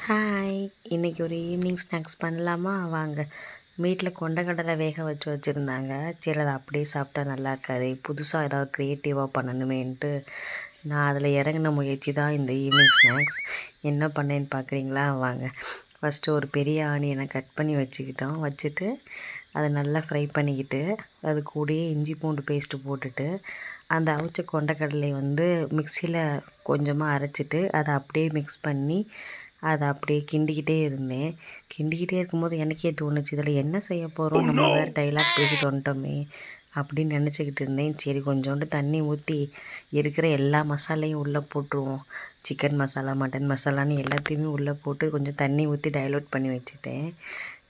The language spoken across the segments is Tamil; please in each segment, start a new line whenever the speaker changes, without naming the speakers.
ஹாய்! இன்றைக்கி ஒரு ஈவினிங் ஸ்நாக்ஸ் பண்ணலாமா? வாங்க. வீட்டில் கொண்டக்கடலை வேக வச்சுருந்தாங்க. சரி அதை அப்படியே சாப்பிட்டா நல்லா இருக்காதே, புதுசாக ஏதாவது க்ரியேட்டிவாக பண்ணணுமேன்ட்டு நான் அதில் இறங்கின முயற்சி தான் இந்த ஈவினிங் ஸ்நாக்ஸ். என்ன பண்ணேன்னு பார்க்குறீங்களா? வாங்க. ஃபஸ்ட்டு ஒரு பெரிய ஆனியனை கட் பண்ணி வச்சுட்டு அதை நல்லா ஃப்ரை பண்ணிக்கிட்டு, அது கூடயே இஞ்சி பூண்டு பேஸ்ட்டு போட்டுட்டு, அந்த அவிச்ச கொண்டக்கடலையை மிக்சியில் கொஞ்சமாக அரைச்சிட்டு அதை அப்படியே மிக்ஸ் பண்ணி அதை அப்படியே கிண்டிக்கிட்டே இருந்தேன். கிண்டிக்கிட்டே இருக்கும்போது எனக்கே தோணுச்சு, இதில் என்ன செய்ய போகிறோம், நம்ம வேறு டைலாக் பேசிட்டு வந்துட்டோமே அப்படின்னு நினச்சிக்கிட்டு இருந்தேன். சரி கொஞ்சோண்டு தண்ணி ஊற்றி இருக்கிற எல்லா மசாலையும் உள்ளே போட்டுருவோம். சிக்கன் மசாலா, மட்டன் மசாலான்னு எல்லாத்தையுமே உள்ளே போட்டு கொஞ்சம் தண்ணி ஊற்றி டைல்யூட் பண்ணி வச்சுட்டேன்.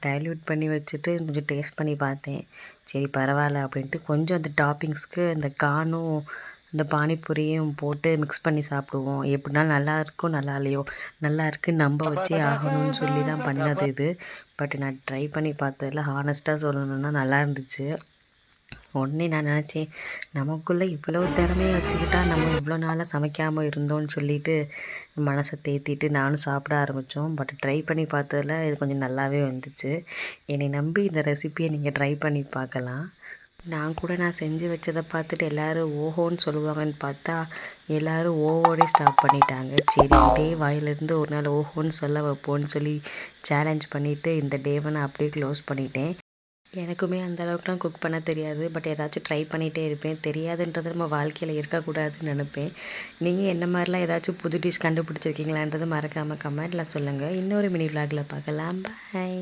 டைல்யூட் பண்ணி வச்சுட்டு கொஞ்சம் டேஸ்ட் பண்ணி பார்த்தேன். சரி பரவாயில்ல அப்படின்ட்டு கொஞ்சம் அந்த டாப்பிங்ஸ்க்கு அந்த கார்னும் இந்த பானிபூரியும் போட்டு மிக்ஸ் பண்ணி சாப்பிடுவோம். எப்படின்னா நல்லா இருக்கோ நல்லா இல்லையோ, நல்லா இருக்குன்னு நம்ப வச்சே ஆகணும்னு சொல்லி தான் பண்ணது இது. பட் நான் ட்ரை பண்ணி பார்த்ததில் ஹானஸ்ட்டாக சொல்லணுன்னா நல்லா இருந்துச்சு. உடனே நான் நினச்சேன், நமக்குள்ளே இவ்வளோ திறமைய வச்சுக்கிட்டா நம்ம இவ்வளோ நாளாக சமைக்காமல் இருந்தோம்னு சொல்லிட்டு மனசை தேத்திட்டு நானும் சாப்பிட ஆரம்பித்தோம். பட் ட்ரை பண்ணி பார்த்ததில் இது கொஞ்சம் நல்லாவே வந்துச்சு. என்னை நம்பி இந்த ரெசிப்பியை நீங்கள் ட்ரை பண்ணி பார்க்கலாம். நான் செஞ்சு வச்சதை பார்த்துட்டு எல்லோரும் ஓஹோன்னு சொல்லுவாங்கன்னு பார்த்தா, எல்லோரும் ஓவோடே ஸ்டாப் பண்ணிட்டாங்க. சரி இதே வாயிலிருந்து ஒரு நாள் ஓஹோன்னு சொல்ல வைப்போன்னு சொல்லி சேலஞ்ச் பண்ணிவிட்டு இந்த டேவை நான் அப்படியே க்ளோஸ் பண்ணிட்டேன். எனக்குமே அந்தளவுக்குலாம் குக் பண்ண தெரியாது. பட் ஏதாச்சும் ட்ரை பண்ணிகிட்டே இருப்பேன். தெரியாதுன்றது நம்ம வாழ்க்கையில் இருக்கக்கூடாதுன்னு நினப்பேன். நீங்கள் என்ன மாதிரிலாம் ஏதாச்சும் புது டிஷ் கண்டுபிடிச்சிருக்கீங்களான்றது மறக்காமல் கமெண்ட்டில் சொல்லுங்கள். இன்னொரு மினி விலாகில் பார்க்கலாம். பாய்.